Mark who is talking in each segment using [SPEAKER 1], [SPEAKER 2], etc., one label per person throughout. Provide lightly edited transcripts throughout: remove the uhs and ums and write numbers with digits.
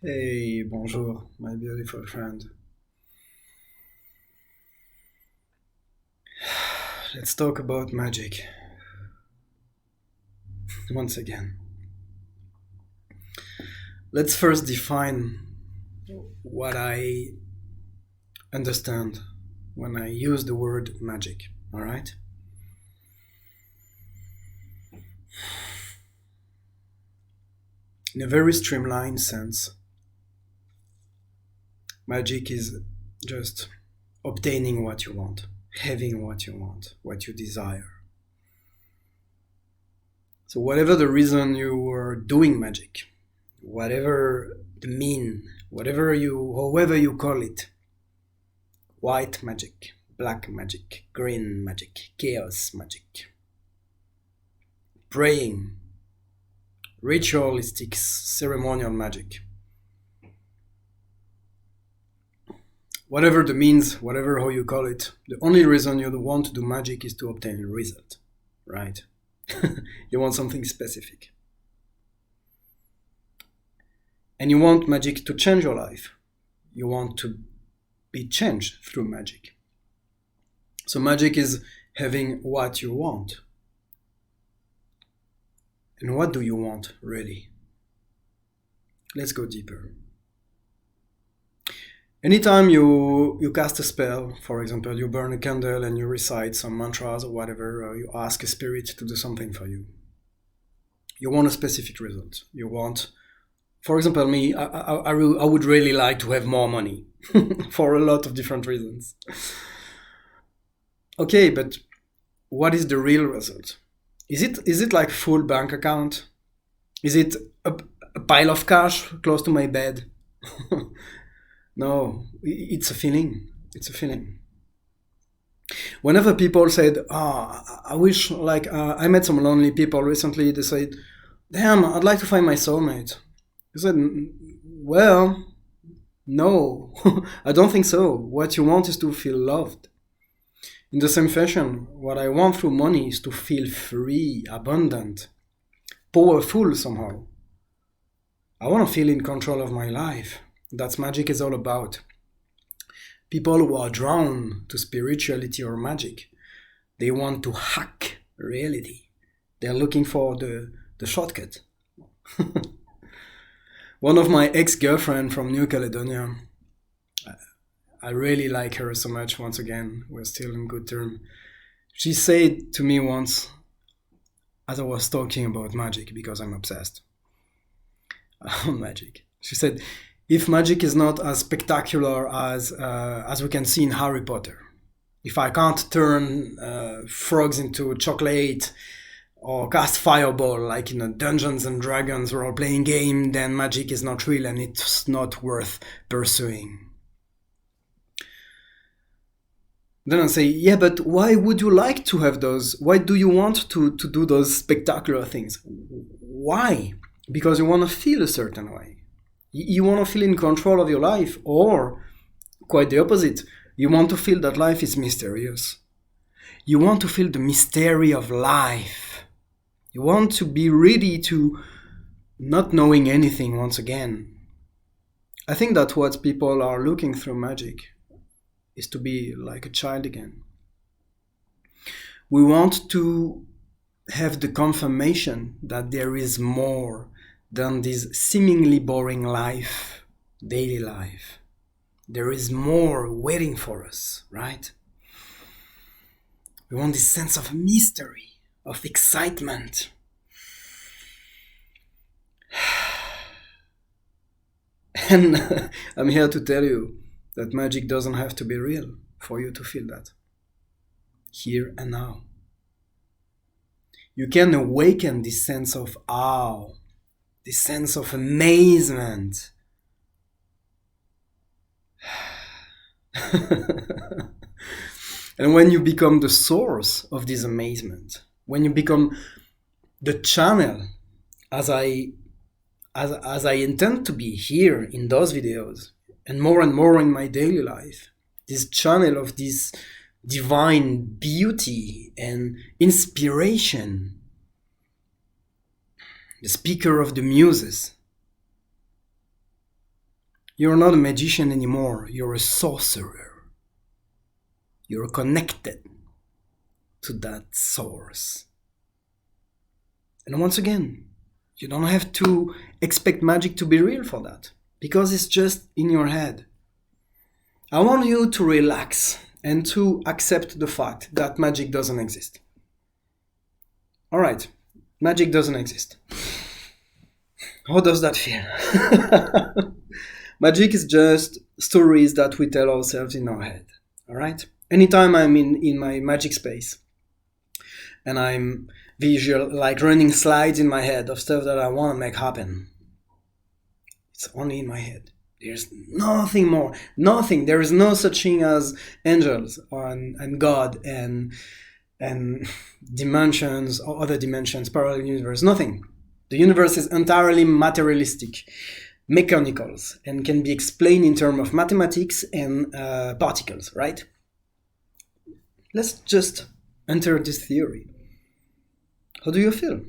[SPEAKER 1] Hey, bonjour, my beautiful friend. Let's talk about magic once again. Let's first define what I understand when I use the word magic, alright? In a very streamlined sense, magic is just obtaining what you want, having what you want, what you desire. So, whatever the reason you are doing magic, whatever the mean, however you call it, white magic, black magic, green magic, chaos magic, praying, ritualistic, ceremonial magic. Whatever the means, whatever how you call it, the only reason you want to do magic is to obtain a result, right? You want something specific. And you want magic to change your life. You want to be changed through magic. So magic is having what you want. And what do you want, really? Let's go deeper. Anytime you cast a spell, for example, you burn a candle and you recite some mantras or whatever, or you ask a spirit to do something for you. You want a specific result. You want, for example, me, I would really like to have more money for a lot of different reasons. Okay, but what is the real result? Is it like full bank account? Is it a pile of cash close to my bed? No, it's a feeling. It's a feeling. Whenever people said, I wish, I met some lonely people recently, they said, damn, I'd like to find my soulmate. I said, well, no, I don't think so. What you want is to feel loved. In the same fashion, what I want through money is to feel free, abundant, powerful somehow. I want to feel in control of my life. That's magic is all about. People who are drawn to spirituality or magic, they want to hack reality. They're looking for the shortcut. One of my ex-girlfriend from New Caledonia, I really like her so much. Once again, we're still in good terms. She said to me once, as I was talking about magic, because I'm obsessed on magic, she said, if magic is not as spectacular as we can see in Harry Potter, if I can't turn frogs into chocolate or cast fireball like in a Dungeons and Dragons role-playing game, then magic is not real and it's not worth pursuing. Then I say, yeah, but why would you like to have those? Why do you want to do those spectacular things? Why? Because you want to feel a certain way. You want to feel in control of your life, or quite the opposite. You want to feel that life is mysterious. You want to feel the mystery of life. You want to be ready to not knowing anything once again. I think that's what people are looking through magic, is to be like a child again. We want to have the confirmation that there is more than this seemingly boring life, daily life. There is more waiting for us, right? We want this sense of mystery, of excitement. And I'm here to tell you that magic doesn't have to be real for you to feel that. Here and now. You can awaken this sense of awe, this sense of amazement. And when you become the source of this amazement, when you become the channel, as I intend to be here in those videos, and more in my daily life, this channel of this divine beauty and inspiration, the speaker of the muses, You're not a magician anymore. You're a sorcerer. You're connected to that source. And once again, you don't have to expect magic to be real for that, because it's just in your head. I want you to relax and to accept the fact that magic doesn't exist. All right, magic doesn't exist. How does that feel? Magic is just stories that we tell ourselves in our head. All right? Anytime I'm in my magic space and I'm visual, like running slides in my head of stuff that I want to make happen, it's only in my head. There's nothing more. Nothing. There is no such thing as angels and God and dimensions or other dimensions, parallel universe. Nothing. The universe is entirely materialistic, mechanicals, and can be explained in terms of mathematics and particles, right? Let's just enter this theory. How do you feel?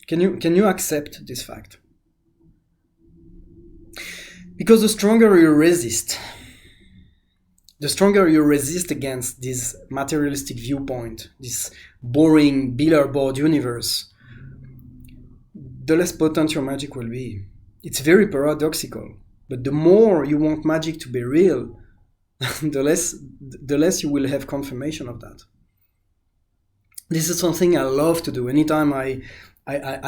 [SPEAKER 1] Can you accept this fact? Because the stronger you resist against this materialistic viewpoint, this boring billboard universe, the less potent your magic will be. It's very paradoxical, but the more you want magic to be real, the less you will have confirmation of that. This is something I love to do. Anytime I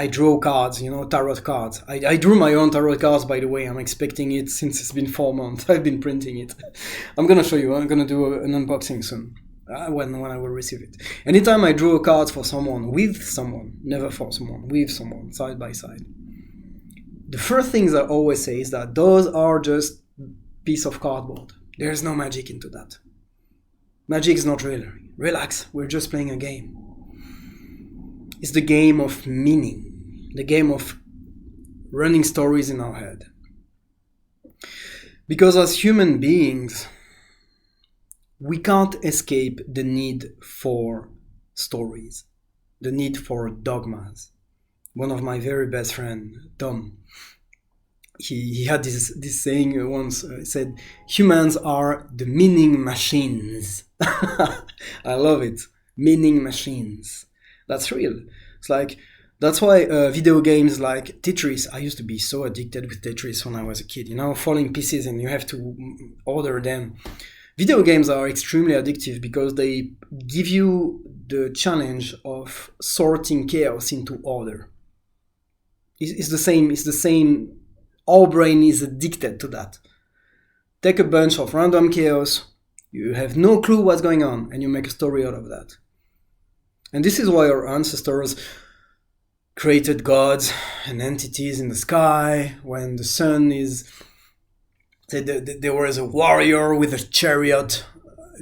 [SPEAKER 1] draw cards, tarot cards. I drew my own tarot cards, by the way. I'm expecting it since it's been 4 months. I've been printing it. I'm going to show you. I'm going to do an unboxing soon when I will receive it. Anytime I draw cards for someone, with someone, never for someone, with someone, side by side, the first things I always say is that those are just piece of cardboard. There's no magic into that. Magic is not real. Relax. We're just playing a game. It's the game of meaning, the game of running stories in our head. Because as human beings, we can't escape the need for stories, the need for dogmas. One of my very best friends, Tom, he had this saying once, said, humans are the meaning machines. I love it. Meaning machines. That's real. It's like, that's why video games like Tetris, I used to be so addicted with Tetris when I was a kid, falling pieces and you have to order them. Video games are extremely addictive because they give you the challenge of sorting chaos into order. It's the same. Our brain is addicted to that. Take a bunch of random chaos, you have no clue what's going on, and you make a story out of that. And this is why our ancestors created gods and entities in the sky. When the sun is... There was a warrior with a chariot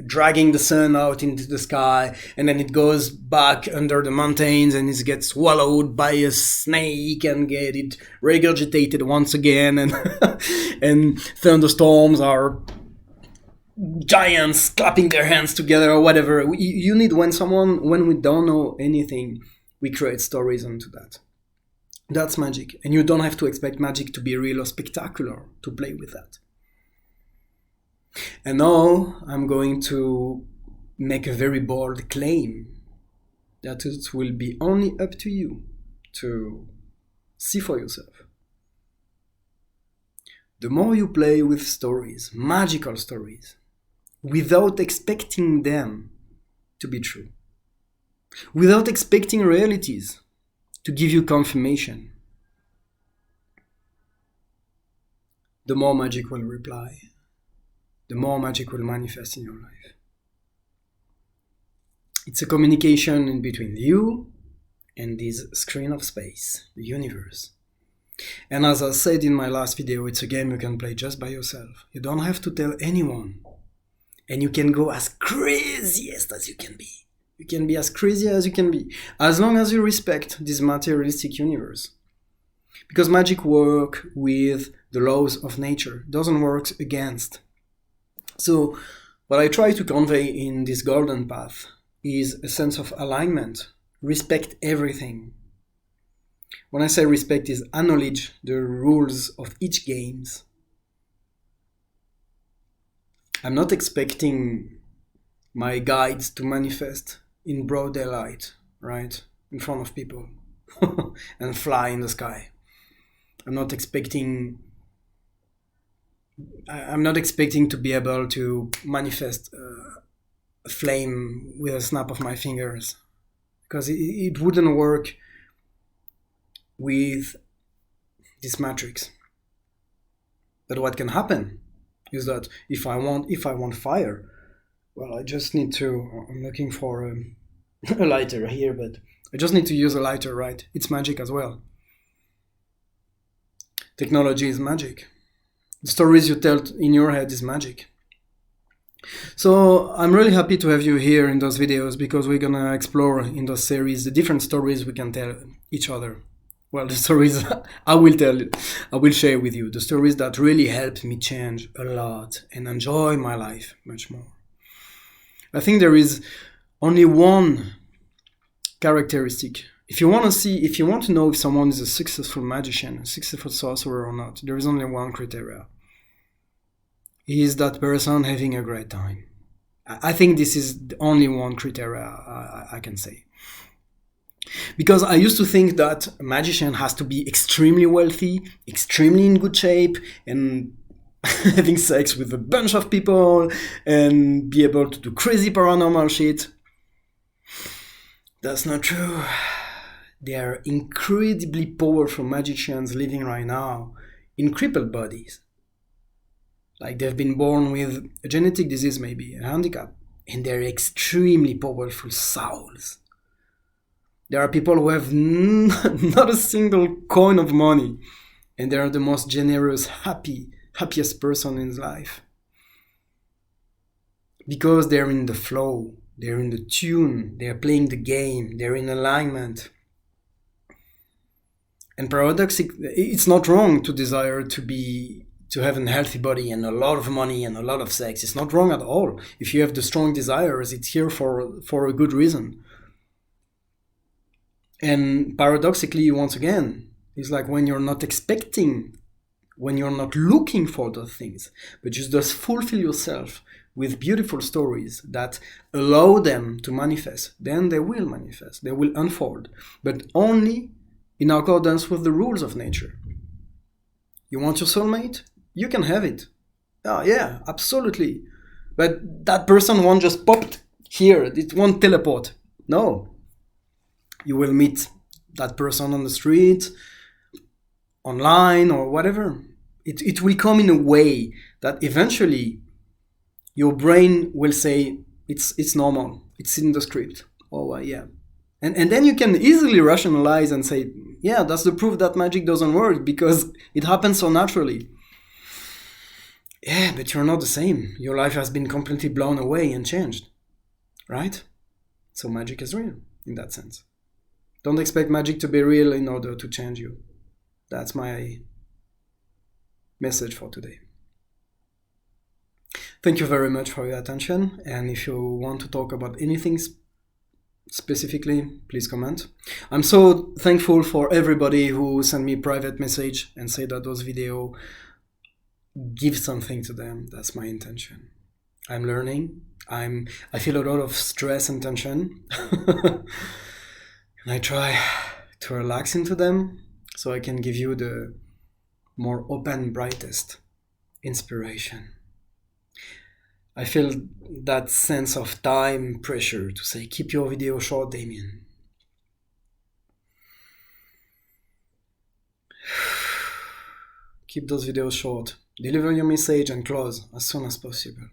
[SPEAKER 1] dragging the sun out into the sky, and then it goes back under the mountains and it gets swallowed by a snake and get it regurgitated once again. And thunderstorms are... giants clapping their hands together or whatever. You need when we don't know anything, we create stories onto that. That's magic. And you don't have to expect magic to be real or spectacular to play with that. And now I'm going to make a very bold claim that it will be only up to you to see for yourself. The more you play with stories, magical stories, without expecting them to be true, without expecting realities to give you confirmation, the more magic will reply, the more magic will manifest in your life. It's a communication in between you and this screen of space, the universe. And as I said in my last video, it's a game you can play just by yourself. You don't have to tell anyone. And you can go as craziest as you can be. You can be as crazy as you can be, as long as you respect this materialistic universe. Because magic works with the laws of nature, doesn't work against. So what I try to convey in this golden path is a sense of alignment. Respect everything. When I say respect, is acknowledge the rules of each game. I'm not expecting my guides to manifest in broad daylight, right, in front of people and fly in the sky. I'm not expecting to be able to manifest a flame with a snap of my fingers, because it wouldn't work with this matrix. But what can happen is that if I want fire, well, I just need to. I'm looking for a lighter here, but I just need to use a lighter, right? It's magic as well. Technology is magic. The stories you tell in your head is magic. So I'm really happy to have you here in those videos, because we're gonna explore in those series the different stories we can tell each other. Well, the stories I will share with you, the stories that really helped me change a lot and enjoy my life much more. I think there is only one characteristic. If you want to know if someone is a successful magician, a successful sorcerer or not, there is only one criteria. Is that person having a great time? I think this is the only one criteria I can say. Because I used to think that a magician has to be extremely wealthy, extremely in good shape, and having sex with a bunch of people, and be able to do crazy paranormal shit. That's not true. There are incredibly powerful magicians living right now in crippled bodies. Like they've been born with a genetic disease, maybe a handicap, and they're extremely powerful souls. There are people who have not a single coin of money, and they are the most generous, happiest person in life. Because they're in the flow, they're in the tune, they're playing the game, they're in alignment. And paradoxically, it's not wrong to desire to have a healthy body and a lot of money and a lot of sex. It's not wrong at all. If you have the strong desires, it's here for a good reason. And paradoxically, once again, it's like when you're not expecting, when you're not looking for those things, but you just fulfill yourself with beautiful stories that allow them to manifest, then they will manifest, they will unfold, but only in accordance with the rules of nature. You want your soulmate? You can have it. Oh yeah, absolutely. But that person won't just pop here, it won't teleport. No. You will meet that person on the street, online, or whatever. It will come in a way that eventually your brain will say it's normal, it's in the script. Oh yeah. And then you can easily rationalize and say, yeah, that's the proof that magic doesn't work, because it happens so naturally. Yeah, but you're not the same. Your life has been completely blown away and changed, right? So magic is real in that sense. Don't expect magic to be real in order to change you. That's my message for today. Thank you very much for your attention. And if you want to talk about anything specifically, please comment. I'm so thankful for everybody who sent me private message and say that those videos give something to them. That's my intention. I'm learning. I feel a lot of stress and tension. And I try to relax into them so I can give you the more open, brightest inspiration. I feel that sense of time pressure to say, keep your video short, Damien. Keep those videos short. Deliver your message and close as soon as possible.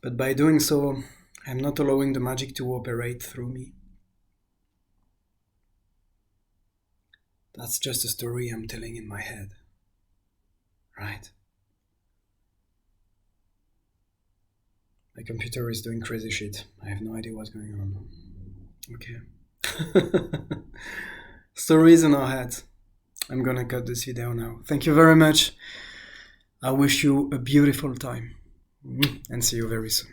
[SPEAKER 1] But by doing so, I'm not allowing the magic to operate through me. That's just a story I'm telling in my head. Right? My computer is doing crazy shit. I have no idea what's going on. Okay. Stories in our heads. I'm gonna cut this video now. Thank you very much. I wish you a beautiful time. And see you very soon.